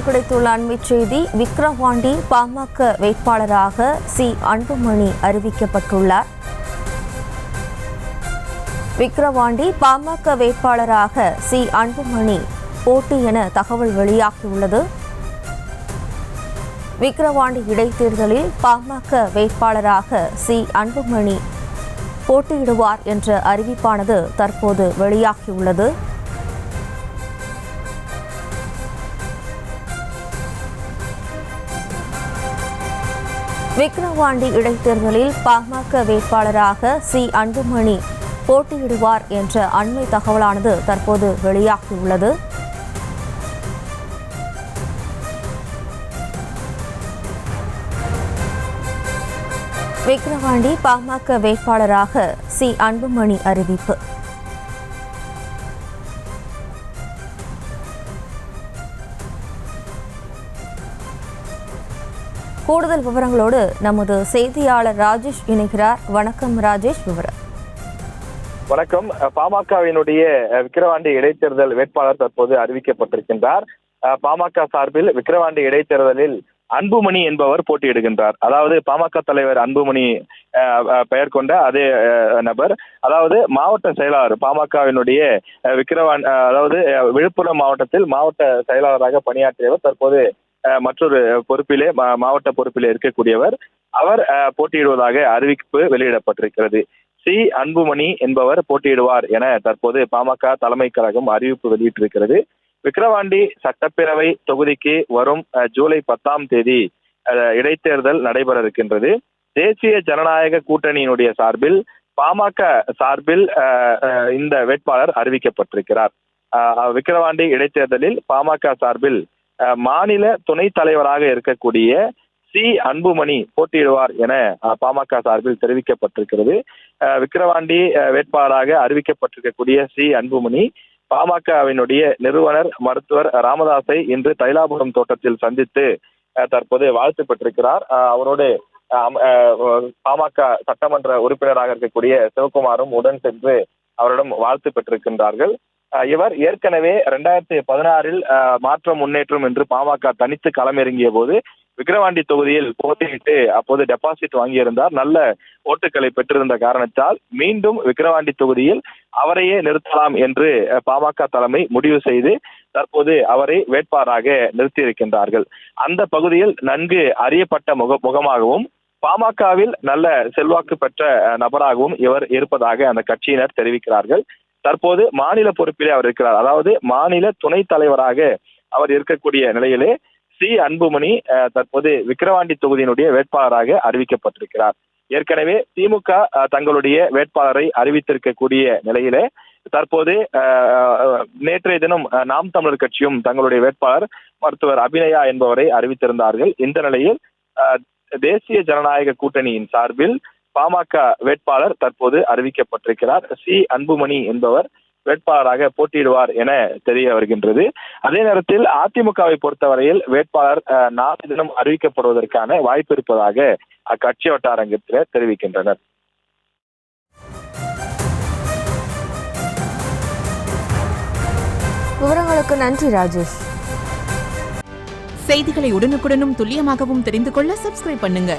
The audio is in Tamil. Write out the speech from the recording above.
கிடைத்துள்ள அண்மை செய்தி. விக்கிரவாண்டி பாமக வேட்பாளராக சி அன்புமணி அறிவிக்கப்பட்டுள்ளார். விக்கிரவாண்டி பாமக வேட்பாளராக சி அன்புமணி போட்டி என தகவல் வெளியாகியுள்ளது. விக்கிரவாண்டி இடைத்தேர்தலில் பாமக வேட்பாளராக சி அன்புமணி போட்டியிடுவார் என்ற அறிவிப்பானது தற்போது வெளியாகியுள்ளது. விக்கிரவாண்டி இடைத்தேர்தலில் பாமக வேட்பாளராக சி அன்புமணி போட்டியிடுவார் என்ற அண்மை தகவலானது தற்போது வெளியாகியுள்ளது. விக்கிரவாண்டி பாமக வேட்பாளராக சி அன்புமணி அறிவிப்பு. கூடுதல் விவரங்களோடு நமது செய்தியாளர் ராஜேஷ் இணைகிறார். வணக்கம் ராஜேஷ், விவரம். வணக்கம். பாமகவினுடைய விக்கிரவாண்டி இடைத்தேர்தல் வேட்பாளர் தற்போது அறிவிக்கப்பட்டிருக்கின்றார். பாமக சார்பில் விக்கிரவாண்டி இடைத்தேர்தலில் அன்புமணி என்பவர் போட்டியிடுகின்றார். அதாவது பாமக தலைவர் அன்புமணி பெயர் கொண்ட அதே நபர், அதாவது மாவட்ட செயலாளர் பாமகவினுடைய அதாவது விழுப்புரம் மாவட்டத்தில் மாவட்ட செயலாளராக பணியாற்றியவர். தற்போது மற்றொரு பொறுப்பிலே மாவட்ட பொறுப்பிலே இருக்கக்கூடியவர். அவர் போட்டியிடுவதாக அறிவிப்பு வெளியிடப்பட்டிருக்கிறது. சி அன்புமணி என்பவர் போட்டியிடுவார் என தற்போது பாமக தலைமை கழகம் அறிவிப்பு வெளியிட்டிருக்கிறது. விக்கிரவாண்டி சட்டப்பேரவை தொகுதிக்கு வரும் ஜூலை 10ஆம் தேதி இடைத்தேர்தல் நடைபெற இருக்கின்றது. தேசிய ஜனநாயக கூட்டணியினுடைய சார்பில் பாமக சார்பில் இந்த வேட்பாளர் அறிவிக்கப்பட்டிருக்கிறார். விக்கிரவாண்டி இடைத்தேர்தலில் பாமக சார்பில் மாநில துணைத் தலைவராக இருக்கக்கூடிய சி அன்புமணி போட்டியிடுவார் என பாமக சார்பில் தெரிவிக்கப்பட்டிருக்கிறது. விக்கிரவாண்டி வேட்பாளராக அறிவிக்கப்பட்டிருக்கக்கூடிய சி அன்புமணி பாமகவினுடைய நிறுவனர் மருத்துவர் ராமதாஸை இன்று தைலாபுரம் தோட்டத்தில் சந்தித்து தற்போது வாழ்த்து பெற்றிருக்கிறார். அவரோடு பாமக சட்டமன்ற உறுப்பினராக இருக்கக்கூடிய சிவகுமாரும் உடன் சென்று அவரிடம் வாழ்த்து பெற்றிருக்கின்றார்கள். இவர் ஏற்கனவே 2016 மாற்றம் முன்னேற்றம் என்று பாமக தனித்து களமிறங்கிய போது விக்கிரவாண்டி தொகுதியில் போட்டியிட்டு அப்போது டெபாசிட் வாங்கியிருந்தார். நல்ல ஓட்டுகளை பெற்றிருந்த காரணத்தால் மீண்டும் விக்கிரவாண்டி தொகுதியில் அவரையே நிறுத்தலாம் என்று பாமக தலைமை முடிவு செய்து தற்போது அவரை வேட்பாளராக நிறுத்தியிருக்கின்றார்கள். அந்த பகுதியில் நன்கு அறியப்பட்ட முகமாகவும் பாமகவில் நல்ல செல்வாக்கு பெற்ற நபராகவும் இவர் இருப்பதாக அந்த கட்சியினர் தெரிவிக்கிறார்கள். தற்போது மாநில பொறுப்பிலே அவர் இருக்கிறார். அதாவது மாநில துணைத் தலைவராக அவர் இருக்கக்கூடிய நிலையிலே சி அன்புமணி தற்போது விக்கிரவாண்டி தொகுதியினுடைய வேட்பாளராக அறிவிக்கப்பட்டிருக்கிறார். ஏற்கனவே திமுக தங்களுடைய வேட்பாளரை அறிவித்திருக்கக்கூடிய நிலையிலே தற்போது நேற்றைய தினம் நாம் தமிழர் கட்சியும் தங்களுடைய வேட்பாளர் மருத்துவர் அபிநயா என்பவரை அறிவித்திருந்தார்கள். இந்த நிலையில் தேசிய ஜனநாயக கூட்டணியின் சார்பில் பாமக வேட்பாளர் தற்போது அறிவிக்கப்பட்டிருக்கிறார். சி அன்புமணி என்பவர் வேட்பாளராக போட்டியிடுவார் என தெரிய வருகின்றது. அதே நேரத்தில் அதிமுகவை பொறுத்தவரையில் வேட்பாளர் நாளை தினம் அறிவிக்கப்படுவதற்கான வாய்ப்பு இருப்பதாக அக்கட்சி வட்டாரத்தில் தெரிவிக்கின்றனர். விவரங்களுக்கு நன்றி ராஜேஷ். செய்திகளை உடனுக்குடனும் துல்லியமாகவும் தெரிந்து கொள்ள சப்ஸ்கிரைப் பண்ணுங்க.